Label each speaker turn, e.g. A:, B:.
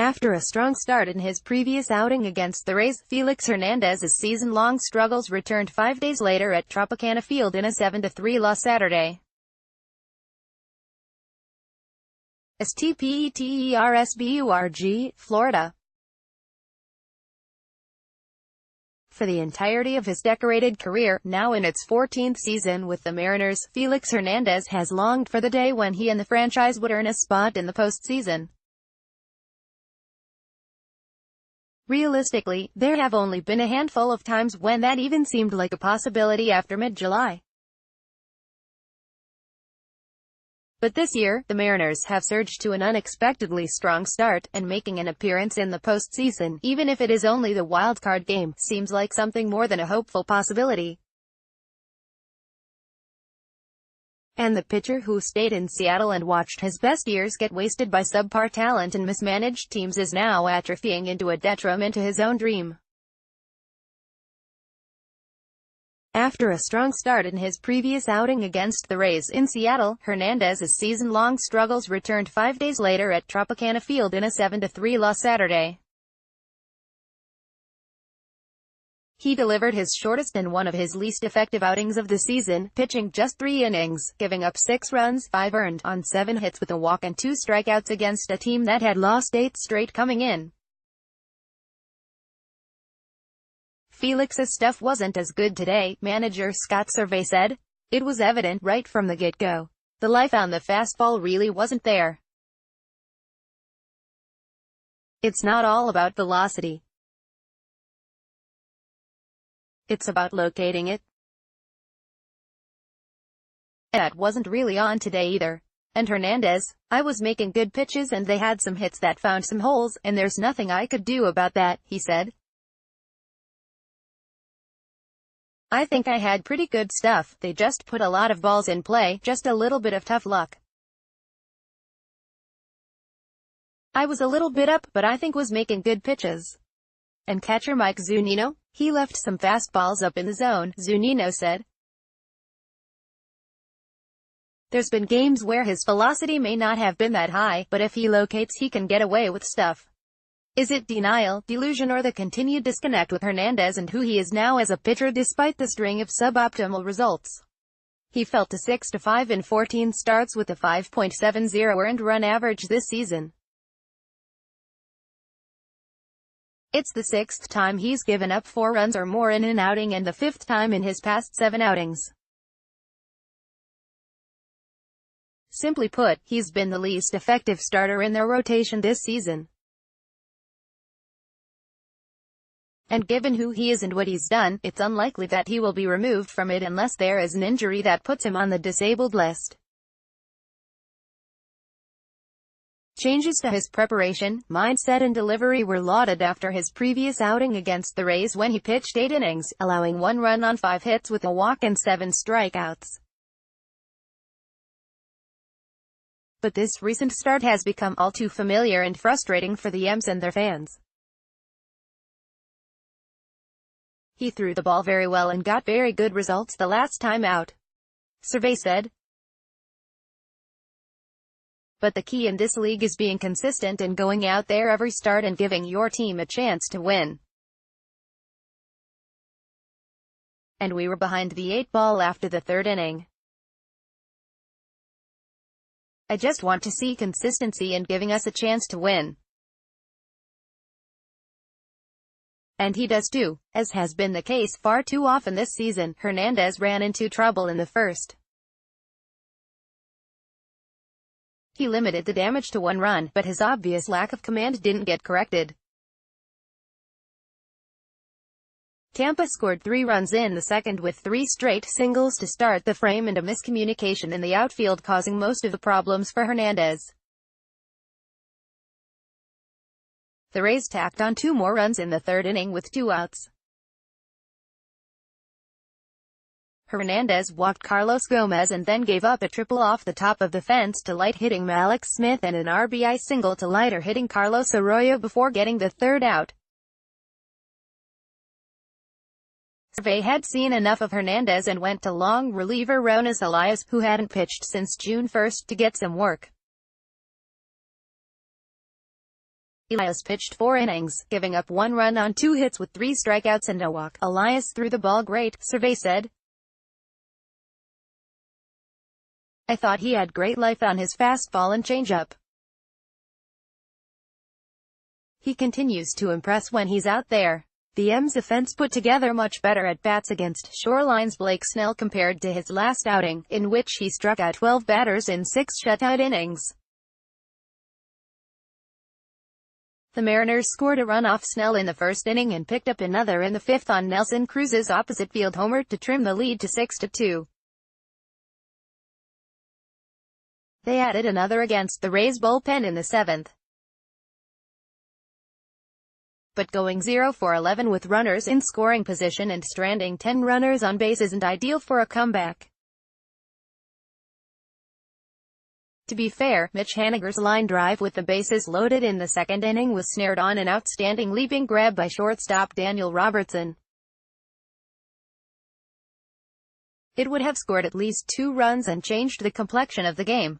A: After a strong start in his previous outing against the Rays, Felix Hernandez's season-long struggles returned 5 days later at Tropicana Field in a 7-3 loss Saturday. St. Florida. For the entirety of his decorated career, now in its 14th season with the Mariners, Felix Hernandez has longed for the day when he and the franchise would earn a spot in the postseason. Realistically, there have only been a handful of times when that even seemed like a possibility after mid-July. But this year, the Mariners have surged to an unexpectedly strong start, and making an appearance in the postseason, even if it is only the wild-card game, seems like something more than a hopeful possibility. And the pitcher who stayed in Seattle and watched his best years get wasted by subpar talent and mismanaged teams is now atrophying into a detriment to his own dream. After a strong start in his previous outing against the Rays in Seattle, Hernandez's season-long struggles returned 5 days later at Tropicana Field in a 7-3 loss Saturday. He delivered his shortest and one of his least effective outings of the season, pitching just 3 innings, giving up 6 runs, 5 earned, on 7 hits with a walk and 2 strikeouts against a team that had lost 8 straight coming in. Felix's stuff wasn't as good today, manager Scott Survey said. It was evident right from the get-go. The life on the fastball really wasn't there. It's not all about velocity. It's about locating it. That wasn't really on today either. And Hernandez, I was making good pitches and they had some hits that found some holes, and there's nothing I could do about that, he said. I think I had pretty good stuff, they just put a lot of balls in play, just a little bit of tough luck. I was a little bit up, but I think was making good pitches. And catcher Mike Zunino? He left some fastballs up in the zone, Zunino said. There's been games where his velocity may not have been that high, but if he locates he can get away with stuff. Is it denial, delusion, or the continued disconnect with Hernandez and who he is now as a pitcher despite the string of suboptimal results? He fell to 6-5 in 14 starts with a 5.70 earned run average this season. It's the 6th time he's given up 4 runs or more in an outing and the 5th time in his past 7 outings. Simply put, he's been the least effective starter in their rotation this season. And given who he is and what he's done, it's unlikely that he will be removed from it unless there is an injury that puts him on the disabled list. Changes to his preparation, mindset and delivery were lauded after his previous outing against the Rays when he pitched 8 innings, allowing 1 run on 5 hits with a walk and 7 strikeouts. But this recent start has become all too familiar and frustrating for the M's and their fans. He threw the ball very well and got very good results the last time out, Survey said. But the key in this league is being consistent and going out there every start and giving your team a chance to win. And we were behind the 8 ball after the 3rd inning. I just want to see consistency and giving us a chance to win. And he does too, as has been the case far too often this season. Hernandez ran into trouble in the first. He limited the damage to 1 run, but his obvious lack of command didn't get corrected. Tampa scored 3 runs in the second with 3 straight singles to start the frame and a miscommunication in the outfield causing most of the problems for Hernandez. The Rays tacked on 2 more runs in the 3rd inning with 2 outs. Hernandez walked Carlos Gomez and then gave up a triple off the top of the fence to light-hitting Malik Smith and an RBI single to lighter-hitting Carlos Arroyo before getting the 3rd out. Survey had seen enough of Hernandez and went to long reliever Ronas Elias, who hadn't pitched since June 1, to get some work. Elias pitched 4 innings, giving up 1 run on 2 hits with 3 strikeouts and no walk. Elias threw the ball great, Survey said. I thought he had great life on his fastball and changeup. He continues to impress when he's out there. The M's offense put together much better at-bats against Shoreline's Blake Snell compared to his last outing, in which he struck out 12 batters in 6 shutout innings. The Mariners scored a run off Snell in the first inning and picked up another in the 5th on Nelson Cruz's opposite field homer to trim the lead to 6-2. They added another against the Rays bullpen in the 7th. But going 0 for 11 with runners in scoring position and stranding 10 runners on base isn't ideal for a comeback. To be fair, Mitch Haniger's line drive with the bases loaded in the 2nd inning was snared on an outstanding leaping grab by shortstop Daniel Robertson. It would have scored at least 2 runs and changed the complexion of the game.